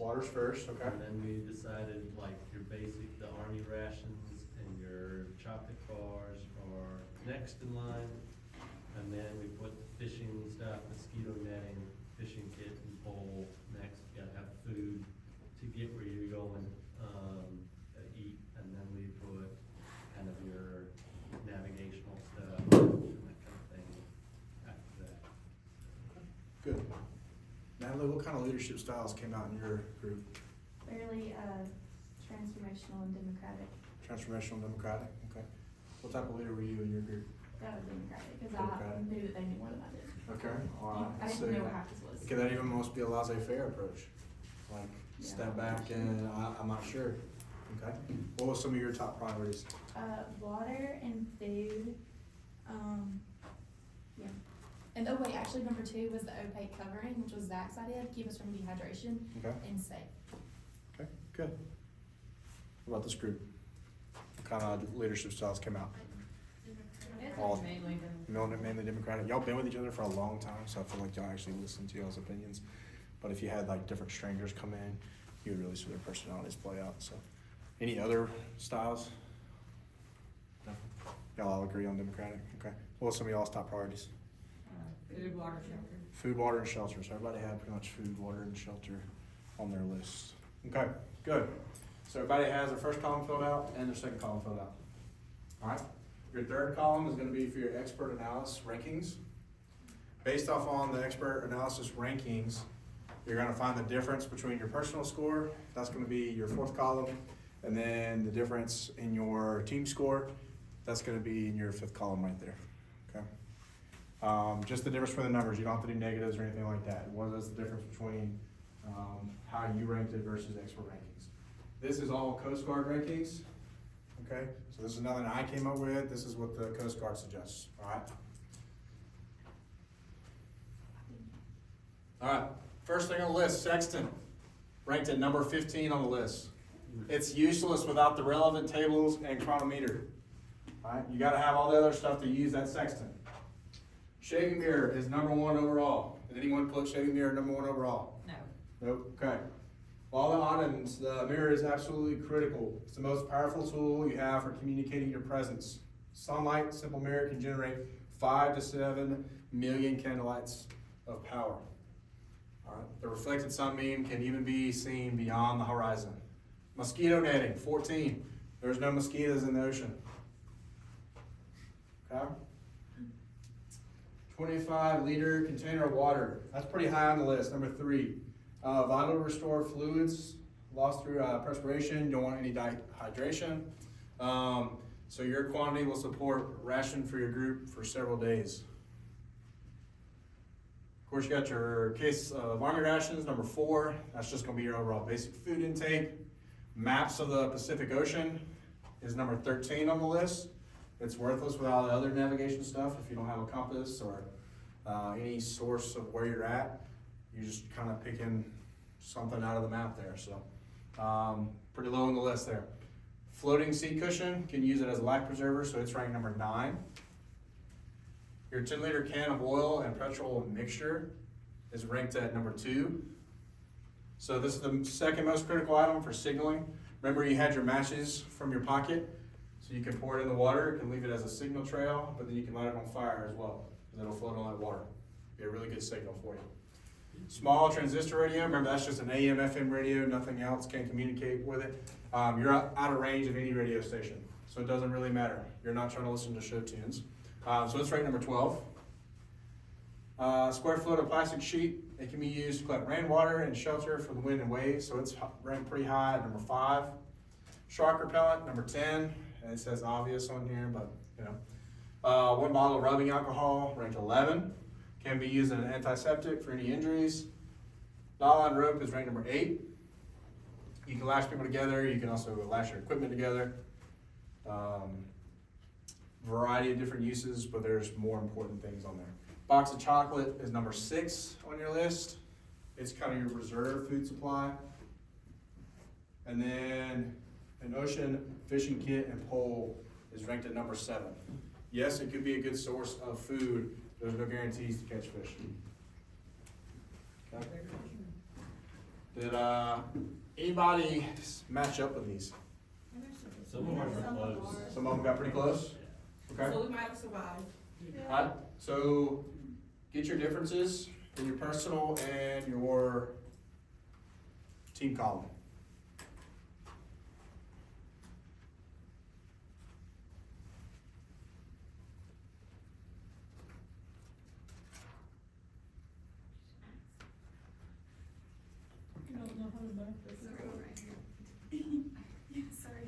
water's first, okay. And then we decided like your basic, the army rations and your chocolate bars are next in line. And then we put fishing stuff, mosquito netting, fishing kit and pole next. You gotta have food to get where you're going, eat. And then we put kind of your navigational stuff and that kind of thing after that. Good. Natalie, what kind of leadership styles came out in your group? Fairly transformational and democratic. Transformational democratic, okay. What type of leader were you in your group? That was democratic, because I Democratic. knew that they knew more than I did. Okay, all right. I didn't know what half this was. Could that even almost be a laissez-faire approach? Like, Yeah. step back and I'm not sure. Okay. What was some of your top priorities? Water and food, yeah. And oh wait, actually number 2 was the opaque covering, which was Zach's idea to keep us from dehydration Okay, and safe. okay, good. What about this group? What kind of leadership styles came out? All mainly Democratic. Y'all been with each other for a long time, so I feel like y'all actually listen to y'all's opinions. But if you had like different strangers come in, you would really see their personalities play out. So, any other styles? No. Y'all all agree on Democratic? Okay. What are some of y'all's top priorities? Food, water, shelter. Food, water, and shelter. So everybody had pretty much food, water, and shelter on their list. Okay, good. So everybody has their first column filled out and their second column filled out. All right. Your third column is going to be for your expert analysis rankings. Based off on the expert analysis rankings, you're going to find the difference between your personal score. That's going to be your fourth column. And then the difference in your team score, that's going to be in your fifth column right there. Okay. Just the difference between the numbers. You don't have to do negatives or anything like that. What is the difference between how you ranked it versus expert rankings? This is all Coast Guard rankings. Okay, so this is nothing I came up with. This is what the Coast Guard suggests. All right. All right. First thing on the list, sextant, ranked at number 15 on the list. It's useless without the relevant tables and chronometer. All right, you got to have all the other stuff to use that sextant. Shaving mirror is number 1 overall. Did anyone put shaving mirror number 1 overall? No. Nope. Okay. All the items, the mirror is absolutely critical. It's the most powerful tool you have for communicating your presence. Sunlight, simple mirror can generate 5 to 7 million candlelights of power. All right. The reflected sunbeam can even be seen beyond the horizon. Mosquito netting, 14. There's no mosquitoes in the ocean. Okay. 25-liter container of water. That's pretty high on the list, number 3. Vital restore fluids lost through perspiration. You don't want any dehydration. So your quantity will support ration for your group for several days. Of course, you got your case of Army rations, number 4. That's just going to be your overall basic food intake. Maps of the Pacific Ocean is number 13 on the list. It's worthless without the other navigation stuff. If you don't have a compass or any source of where you're at, you're just kind of picking something out of the map there. So pretty low on the list there. Floating seat cushion, can use it as a life preserver, so it's ranked number 9. Your 10-liter can of oil and petrol mixture is ranked at number 2. So this is the second most critical item for signaling. Remember, you had your matches from your pocket, so you can pour it in the water. You can leave it as a signal trail, but then you can light it on fire as well, because it'll float on that water. Be a really good signal for you. Small transistor radio, remember that's just an AM, FM radio, nothing else, can't communicate with it. You're out of range of any radio station, so it doesn't really matter. You're not trying to listen to show tunes. So it's ranked number 12. Square foot of plastic sheet, it can be used to collect rainwater and shelter from the wind and waves, so it's ranked pretty high at number 5. Shark repellent, number 10, and it says obvious on here, but you know. 1 bottle of rubbing alcohol, ranked 11. Can be used as an antiseptic for any injuries. Nylon rope is ranked number 8. You can lash people together. You can also lash your equipment together. Variety of different uses, but there's more important things on there. Box of chocolate is number 6 on your list. It's kind of your reserve food supply. And then an ocean fishing kit and pole is ranked at number 7. Yes, it could be a good source of food. There's no guarantees to catch fish. Okay. Did, anybody match up with these? Some of ours are close. Some of them got pretty close? Okay. So we might have survived. Alright, so get your differences in your personal and your team column. You don't know how to back this up. Yeah, sorry.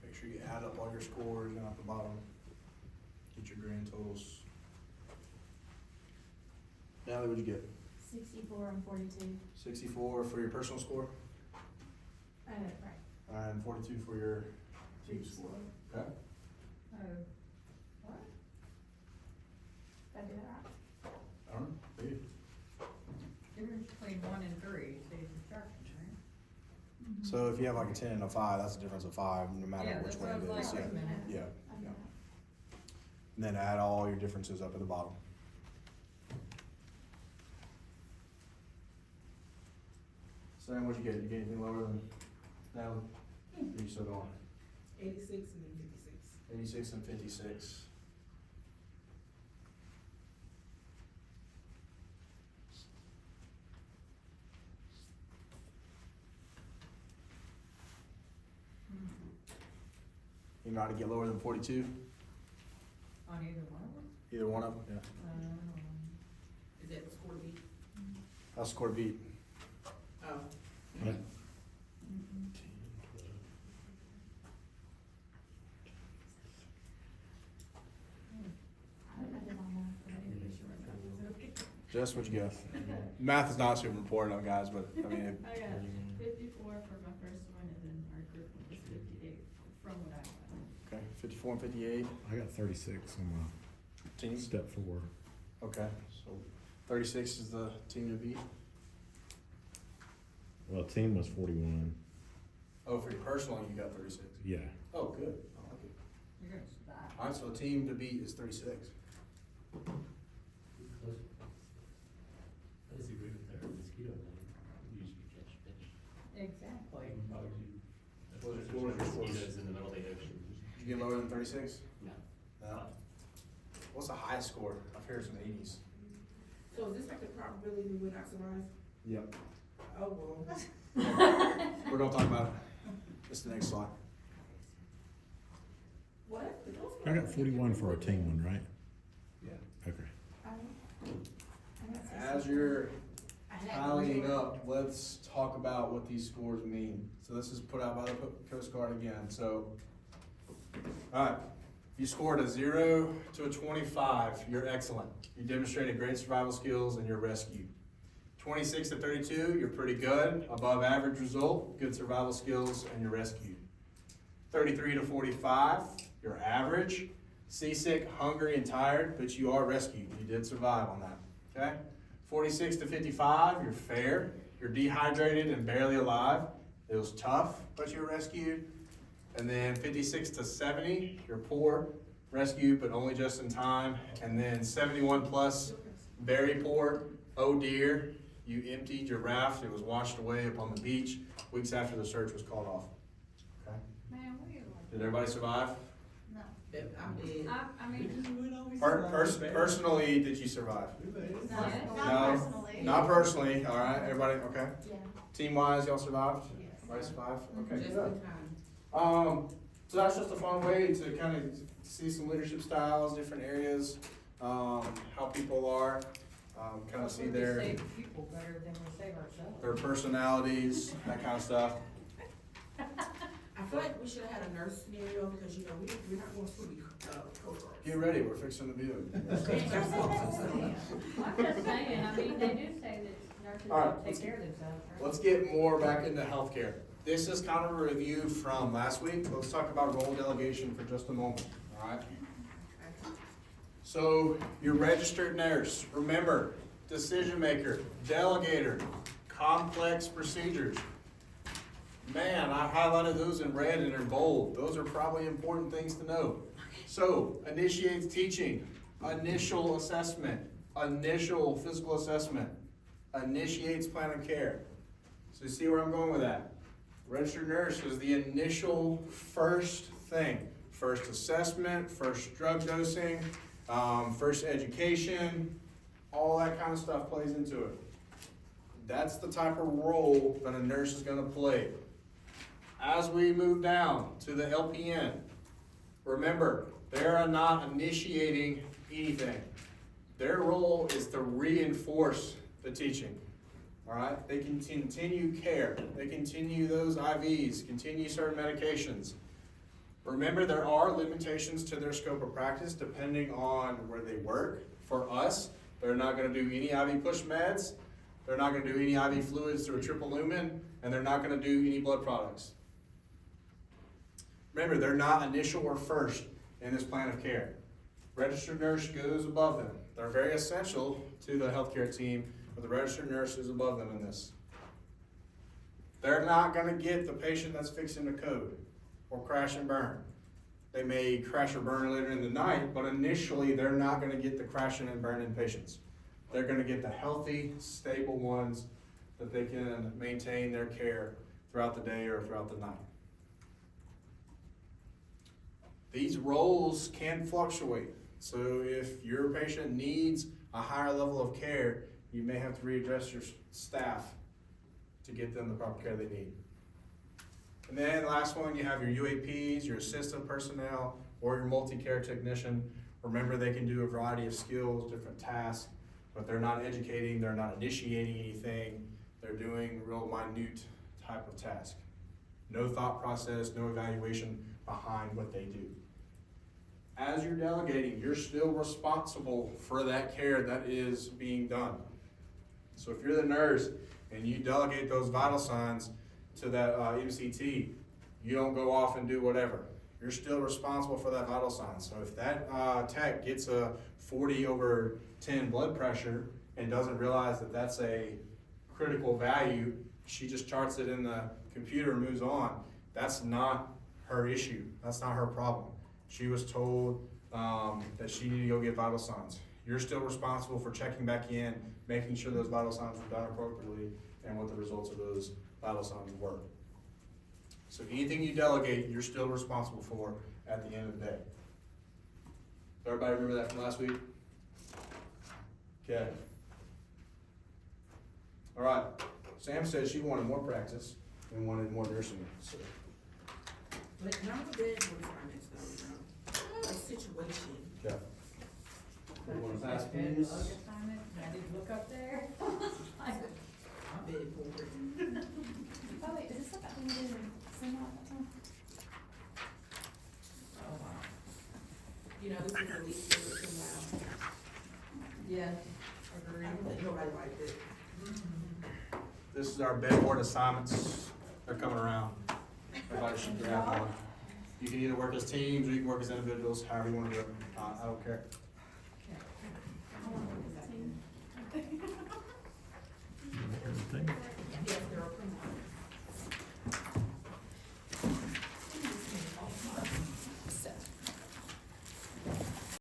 Make sure you add up all your scores down at the bottom. Get your grand totals. Natalie, what'd you get? 64 and 42. 64 for your personal score, Right. and 42 for your team score. Okay? Oh, what? Did I do that right? I don't know. Maybe. Difference between 1 and 3, so you subtractions, right? So if you have like a 10 and a 5, that's a difference of 5, no matter Yeah, which that's way what I it was is. like, Yeah. wait a minute. Yeah. I did Yeah. that. And then add all your differences up at the bottom. Sam, what'd you get? You get anything lower than Natalie? Or you still going? 86 and then 56. 86 and 56. You know how to get lower than 42? On either one of them? Either one of them? Yeah. Is that the score beat? I'll score beat. Oh. I did all math, but I didn't do Jess, what'd you get? Math is not super important, guys, but I mean, I got 54 for my first one, and then our group one was 58 from what I got. okay, 54 and 58. I got 36 on my Team? step 4. Okay, so 36 is the team to beat. Well, team was 41. Oh, for your personal, you got 36. Yeah. Oh, good. I like it. You're gonna survive. All right, so the team to beat is 36. Close. I disagree with her, mosquito netting, usually catch fish. Exactly. How would you? What was your scores? Mosquitoes in the middle of the ocean. Did you get lower than 36? No. No. What's the highest score? I've heard some 80s. So is this like the probability we would not survive? Yep. Oh, well. We're gonna talk about it. It's the next slide. What? I got 41 for our team one, right? Yeah. Okay. As you're tallying up, let's talk about what these scores mean. So this is put out by the Coast Guard again, so. Alright, if you scored a 0 to a 25, you're excellent. You demonstrated great survival skills and you're rescued. 26 to 32, you're pretty good, above average result, good survival skills, and you're rescued. 33 to 45, you're average, seasick, hungry, and tired, but you are rescued. You did survive on that, okay? 46 to 55, you're fair, you're dehydrated and barely alive. It was tough, but you're rescued. And then 56 to 70, you're poor, rescued, but only just in time. And then 71 plus, very poor, oh dear, you emptied your raft, it was washed away upon the beach weeks after the search was called off. Okay? Man, we are like. Did everybody survive? No. I'm dead. I mean, Personally, did you survive? Not No. personally. Not personally, all right, everybody, okay? Yeah. Team-wise, y'all survived? Yes. Everybody survived? Okay, Just good. in time. So that's just a fun way to kind of see some leadership styles, different areas, how people are. Kind of see We their save people better than we save ourselves. personalities, that kind of stuff. I feel like we should have had a nurse scenario, because, you know, we're not going to be, co-stars. Get ready, we're fixing to be it. I'm just saying, I mean, they do say that nurses All right, don't let's take care of themselves, right? Let's get more back into healthcare. This is kind of a review from last week. Let's talk about role delegation for just a moment, all right? So, your registered nurse, remember, decision maker, delegator, complex procedures. Man, I highlighted those in red and in bold. Those are probably important things to know. So, initiates teaching, initial assessment, initial physical assessment, initiates plan of care. So you see where I'm going with that? Registered nurse is the initial first thing. First assessment, first drug dosing, first education, all that kind of stuff plays into it. That's the type of role that a nurse is gonna play. As we move down to the LPN, remember, they are not initiating anything. Their role is to reinforce the teaching, all right? They can continue care, they continue those IVs, continue certain medications. Remember, there are limitations to their scope of practice depending on where they work. For us, they're not gonna do any IV push meds, they're not gonna do any IV fluids through a triple lumen, and they're not gonna do any blood products. Remember, they're not initial or first in this plan of care. Registered nurse goes above them. They're very essential to the healthcare team, but the registered nurse is above them in this. They're not gonna get the patient that's fixing the code or crash and burn. They may crash or burn later in the night, but initially, they're not gonna get the crashing and burning patients. They're gonna get the healthy, stable ones that they can maintain their care throughout the day or throughout the night. These roles can fluctuate. So if your patient needs a higher level of care, you may have to readjust your staff to get them the proper care they need. And then the last one, you have your UAPs, your assistant personnel, or your multi-care technician. Remember, they can do a variety of skills, different tasks, but they're not educating, they're not initiating anything. They're doing real minute type of task. No thought process, no evaluation behind what they do. As you're delegating, you're still responsible for that care that is being done. So if you're the nurse and you delegate those vital signs to that MCT, you don't go off and do whatever. You're still responsible for that vital sign. So if that tech gets a 40/10 blood pressure and doesn't realize that that's a critical value, she just charts it in the computer and moves on. That's not her issue. That's not her problem. She was told that she needed to go get vital signs. You're still responsible for checking back in, making sure those vital signs were done appropriately, and what the results of those vital signs were. So anything you delegate, you're still responsible for at the end of the day. Everybody remember that from last week? Okay. All right. Sam said she wanted more practice and wanted more nursing. So. But none of that was finance though, you know. A situation. Okay. But You wanna just pass like that these? log assignment, and I did look up there. Like, I'm very bored. Oh wait, is this like that thing we did in cinema at that time? Oh, wow. You know, this is the least favorite thing now. yes, I agreed. don't think nobody liked it. This is our bedboard assignments. They're coming around. Everybody should grab one. You can either work as teams or you can work as individuals, however you want to do it. I don't care.